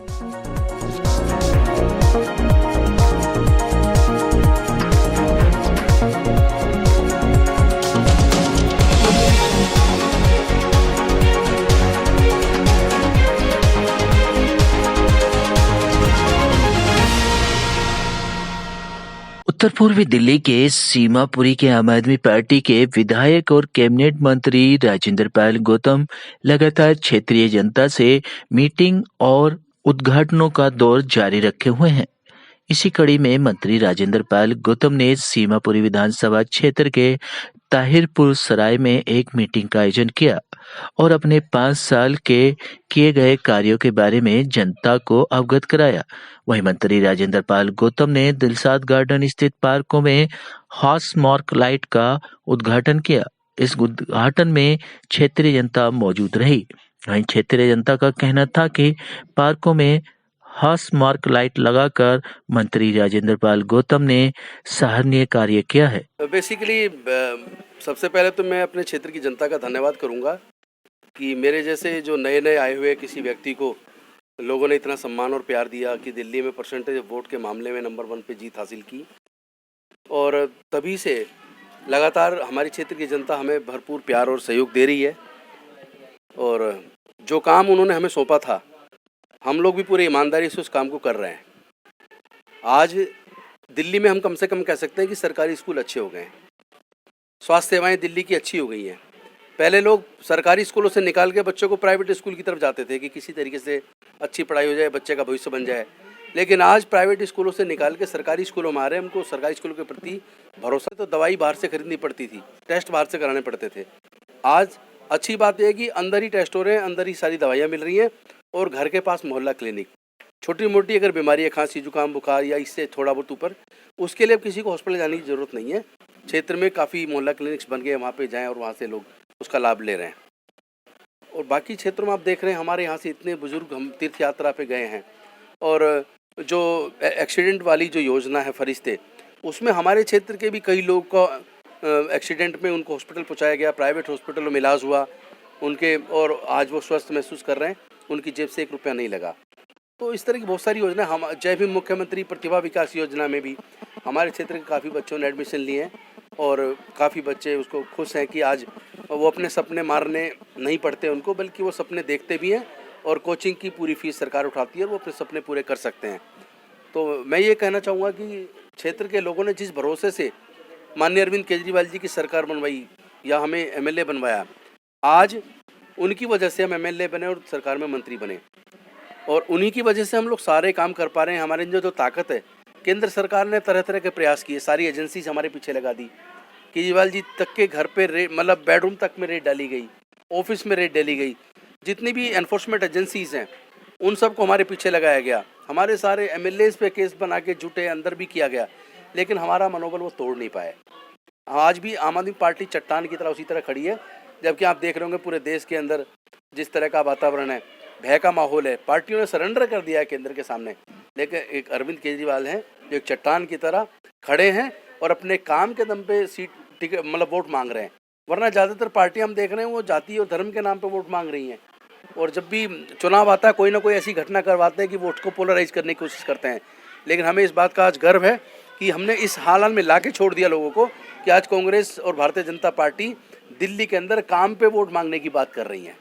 उत्तर पूर्वी दिल्ली के सीमापुरी के आम आदमी पार्टी के विधायक और कैबिनेट मंत्री राजेंद्र पाल गौतम लगातार क्षेत्रीय जनता से मीटिंग और उद्घाटनों का दौर जारी रखे हुए हैं। इसी कड़ी में मंत्री राजेंद्र पाल गौतम ने सीमापुरी विधानसभा क्षेत्र के ताहिरपुर सराय में एक मीटिंग का आयोजन किया और अपने 5 साल के किए गए कार्यों के बारे में जनता को अवगत कराया। वहीं मंत्री राजेंद्र पाल गौतम ने दिलसाद गार्डन स्थित पार्कों में हॉर्स मार्क लाइट का उद्घाटन किया। इस उद्घाटन में क्षेत्रीय जनता मौजूद रही। वहीं क्षेत्रीय जनता का कहना था कि पार्कों में हॉर्स मार्क लाइट लगाकर मंत्री राजेंद्र पाल गौतम ने सराहनीय कार्य किया है। बेसिकली सबसे पहले तो मैं अपने क्षेत्र की जनता का धन्यवाद करूंगा कि मेरे जैसे जो नए नए आए हुए किसी व्यक्ति को लोगों ने इतना सम्मान और प्यार दिया कि दिल्ली में परसेंटेज वोट के मामले में नंबर 1 पे जीत हासिल की। और तभी से लगातार हमारे क्षेत्र की जनता हमें भरपूर प्यार और सहयोग दे रही है। और जो काम उन्होंने हमें सौंपा था, हम लोग भी पूरी ईमानदारी से उस काम को कर रहे हैं। आज दिल्ली में हम कम से कम कह सकते हैं कि सरकारी स्कूल अच्छे हो गए हैं। स्वास्थ्य सेवाएं दिल्ली की अच्छी हो गई हैं। पहले लोग सरकारी स्कूलों से निकाल के बच्चों को प्राइवेट स्कूल की तरफ जाते थे कि किसी तरीके से अच्छी पढ़ाई हो जाए, बच्चे का भविष्य बन जाए। लेकिन आज प्राइवेट स्कूलों से निकाल के सरकारी स्कूलों में आ रहे हैं। हमको सरकारी स्कूलों के प्रति भरोसा। तो दवाई बाहर से खरीदनी पड़ती थी, टेस्ट बाहर से कराने पड़ते थे। आज अच्छी बात यह है कि अंदर ही टेस्ट हो रहे हैं, अंदर ही सारी दवाइयाँ मिल रही हैं और घर के पास मोहल्ला क्लिनिक। छोटी मोटी अगर बीमारी है, खांसी जुकाम बुखार या इससे थोड़ा बहुत ऊपर, उसके लिए अब किसी को हॉस्पिटल जाने की ज़रूरत नहीं है। क्षेत्र में काफ़ी मोहल्ला क्लिनिक्स बन गए, वहाँ पे जाएं और वहाँ से लोग उसका लाभ ले रहे हैं। और बाकी क्षेत्रों में आप देख रहे हैं हमारे यहाँ से इतने बुजुर्ग हम तीर्थ यात्रा पे गए हैं। और जो एक्सीडेंट वाली जो योजना है फरिश्ते, उसमें हमारे क्षेत्र के भी कई लोग को एक्सीडेंट में उनको हॉस्पिटल पहुँचाया गया, प्राइवेट हॉस्पिटलों में इलाज हुआ उनके, और आज वो स्वस्थ महसूस कर रहे हैं, उनकी जेब से 1 रुपया नहीं लगा। तो इस तरह की बहुत सारी योजना हम जय भीम मुख्यमंत्री प्रतिभा विकास योजना में भी हमारे क्षेत्र के काफ़ी बच्चों ने एडमिशन लिए हैं और काफ़ी बच्चे उसको खुश हैं कि आज वो अपने सपने मारने नहीं पड़ते उनको, बल्कि वो सपने देखते भी हैं और कोचिंग की पूरी फीस सरकार उठाती है और वो अपने सपने पूरे कर सकते हैं। तो मैं ये कहना चाहूँगा कि क्षेत्र के लोगों ने जिस भरोसे से माननीय अरविंद केजरीवाल जी की सरकार बनवाई या हमें MLA बनवाया, आज उनकी वजह से हम MLA बने और सरकार में मंत्री बने और उन्हीं की वजह से हम लोग सारे काम कर पा रहे हैं। हमारे अंदर जो ताकत है, केंद्र सरकार ने तरह तरह के प्रयास किए, सारी एजेंसीज हमारे पीछे लगा दी। केजरीवाल जी तक के घर पे रेड, मतलब बेडरूम तक में रेड डाली गई, ऑफिस में रेड डाली गई। जितनी भी एनफोर्समेंट एजेंसीज हैं उन सबको हमारे पीछे लगाया गया। हमारे सारे MLAs पे केस बना के झूठे अंदर भी किया गया, लेकिन हमारा मनोबल वो तोड़ नहीं पाए। आज भी आम आदमी पार्टी चट्टान की तरह उसी तरह खड़ी है। जबकि आप देख रहे होंगे पूरे देश के अंदर जिस तरह का वातावरण है, भय का माहौल है, पार्टियों ने सरेंडर कर दिया है केंद्र के सामने। लेकिन एक अरविंद केजरीवाल हैं जो एक चट्टान की तरह खड़े हैं और अपने काम के दम पे सीट टिकट मतलब वोट मांग रहे हैं। वरना ज़्यादातर पार्टियां हम देख रहे हैं वो जाति और धर्म के नाम पे वोट मांग रही हैं और जब भी चुनाव आता है कोई ना कोई ऐसी घटना करवाते हैं कि वोट को पोलराइज करने की कोशिश करते हैं। लेकिन हमें इस बात का आज गर्व है कि हमने इस हालात में ला के छोड़ दिया लोगों को कि आज कांग्रेस और भारतीय जनता पार्टी दिल्ली के अंदर काम पे वोट मांगने की बात कर रही हैं।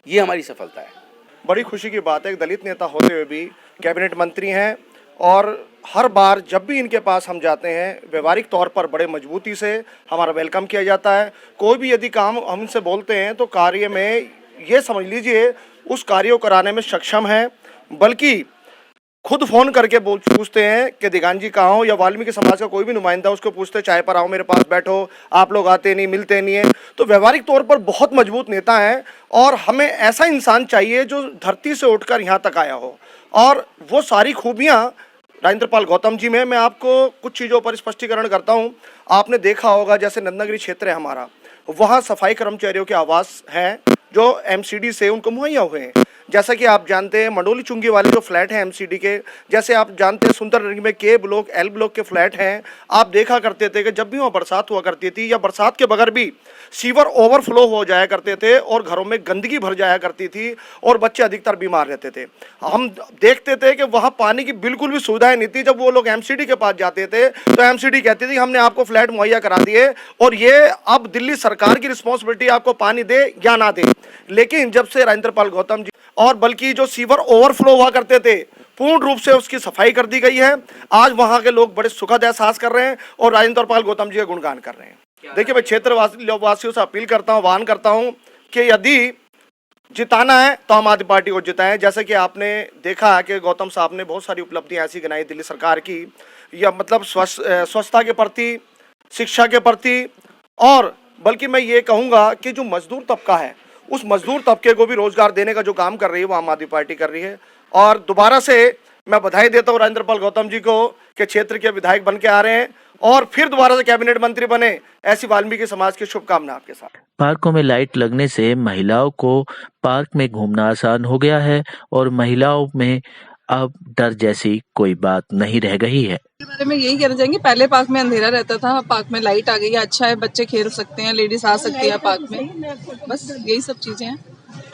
ये हमारी सफलता है। बड़ी खुशी की बात है, एक दलित नेता होते हुए भी कैबिनेट मंत्री हैं और हर बार जब भी इनके पास हम जाते हैं व्यवहारिक तौर पर बड़े मजबूती से हमारा वेलकम किया जाता है। कोई भी यदि काम हमसे बोलते हैं तो कार्य में ये समझ लीजिए उस कार्य को कराने में सक्षम है, बल्कि खुद फ़ोन करके पूछते हैं कि दिगान जी कहाँ हो, या वाल्मीकि समाज का कोई भी नुमाइंदा उसको पूछते चाय पर आओ मेरे पास बैठो, आप लोग आते नहीं मिलते नहीं है। तो व्यवहारिक तौर पर बहुत मजबूत नेता हैं और हमें ऐसा इंसान चाहिए जो धरती से उठकर यहाँ तक आया हो और वो सारी खूबियाँ राजेंद्र पाल गौतम जी में। मैं आपको कुछ चीज़ों पर स्पष्टीकरण करता हूँ। आपने देखा होगा जैसे नंदनगिरी क्षेत्र है हमारा, वहाँ सफाई कर्मचारियों के आवास हैं जो MCD से उनको मुहैया हुए हैं, जैसा कि आप जानते हैं मंडोली चुंगी वाले जो फ्लैट हैं एमसीडी के, जैसे आप जानते हैं सुंदरनगर में के ब्लॉक एल ब्लॉक के फ्लैट हैं, आप देखा करते थे कि जब भी वहाँ बरसात हुआ करती थी या बरसात के बगैर भी सीवर ओवरफ्लो हो जाया करते थे और घरों में गंदगी भर जाया करती थी और बच्चे अधिकतर बीमार रहते थे। हम देखते थे कि वहाँ पानी की बिल्कुल भी सुविधाएं नहीं थी। जब वो लोग एमसीडी के पास जाते थे तो एमसीडी कहती थी हमने आपको फ्लैट मुहैया करा दिए और ये अब दिल्ली सरकार की रिस्पॉन्सिबिलिटी आपको पानी दे या ना दे। लेकिन जब से राजेंद्र पाल गौतम जी और बल्कि जो सीवर ओवरफ्लो हुआ करते थे पूर्ण रूप से उसकी सफाई कर दी गई है। आज वहाँ के लोग बड़े सुखद एहसास कर रहे हैं और राजेंद्र पाल गौतम जी का गुणगान कर रहे हैं। देखिए मैं क्षेत्र वासियों से अपील करता हूँ, आह्वान करता हूँ कि यदि जिताना है तो आम आदमी पार्टी को जिताएं। जैसे कि आपने देखा है कि गौतम साहब ने बहुत सारी उपलब्धियां ऐसी गिनाई दिल्ली सरकार की, या मतलब स्वच्छता के प्रति, शिक्षा के प्रति, और बल्कि मैं ये कहूँगा कि जो मजदूर तबका है उस मजदूर तबके को भी रोजगार देने का जो काम कर रही है वो आम आदमी पार्टी कर रही है। और दोबारा से मैं बधाई देता हूँ राजेंद्र पाल गौतम जी को कि क्षेत्र के विधायक बन के आ रहे हैं और फिर दोबारा से कैबिनेट मंत्री बने। ऐसी वाल्मीकि समाज की शुभकामना आपके साथ। पार्कों में लाइट लगने से महिलाओं को पार्क में घूमना आसान हो गया है और महिलाओं में अब डर जैसी कोई बात नहीं रह गई है। के बारे में यही कहना चाहेंगे, पहले पार्क में अंधेरा रहता था, पार्क में लाइट आ गई है, अच्छा है, बच्चे खेल सकते हैं, लेडीज आ सकती है पार्क में, बस यही सब चीजें हैं।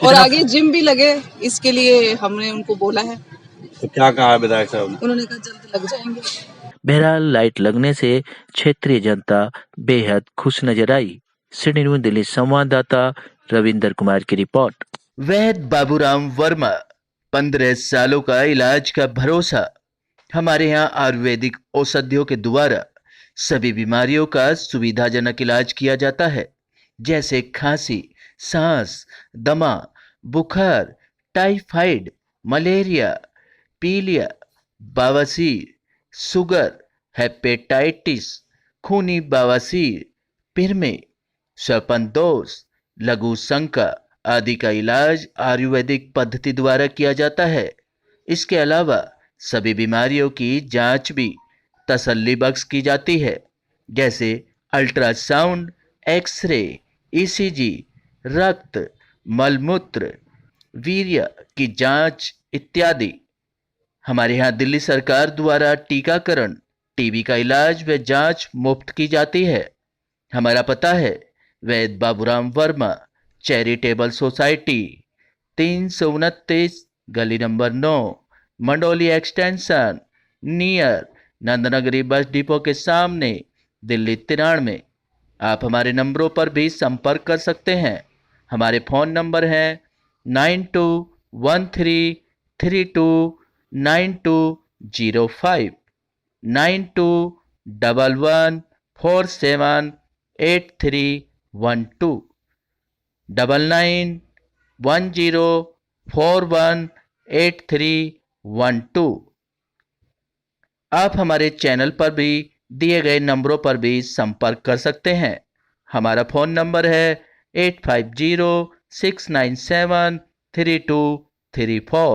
और आगे जिम भी लगे, इसके लिए हमने उनको बोला है। तो क्या कहा विधायक साहब? उन्होंने कहा जल्द लग जाएंगे। बहरहाल लाइट लगने से क्षेत्रीय जनता बेहद खुश नजर आई। सिडनी न्यूज़ दिल्ली संवाददाता रविंदर कुमार की रिपोर्ट। वैद्य बाबूराम वर्मा, 15 सालों का इलाज का भरोसा। हमारे यहाँ आयुर्वेदिक औषधियों के द्वारा सभी बीमारियों का सुविधाजनक इलाज किया जाता है, जैसे खांसी, सांस, दमा, बुखार, टाइफाइड, मलेरिया, पीलिया, बवासीर, शुगर, हेपेटाइटिस, खूनी बवासीर, पिरमे, श्वपनदोष, लघु शंका आदि का इलाज आयुर्वेदिक पद्धति द्वारा किया जाता है। इसके अलावा सभी बीमारियों की जांच भी तसल्ली बख्श की जाती है, जैसे अल्ट्रासाउंड, एक्सरे, ईसीजी, रक्त, मलमूत्र, वीर्य की जांच इत्यादि। हमारे यहाँ दिल्ली सरकार द्वारा टीकाकरण, टीबी का इलाज व जांच मुफ्त की जाती है। हमारा पता है वैद्य बाबूराम वर्मा चैरिटेबल सोसाइटी, 329 गली number 9, Mandoli extension, near Nand Nagri bus depot के सामने, दिल्ली 93। आप हमारे नंबरों पर भी संपर्क कर सकते हैं। हमारे फ़ोन नंबर हैं 9213329205, 9211478312, 9910418312। आप हमारे चैनल पर भी दिए गए नंबरों पर भी संपर्क कर सकते हैं। हमारा फ़ोन नंबर है 8506973234।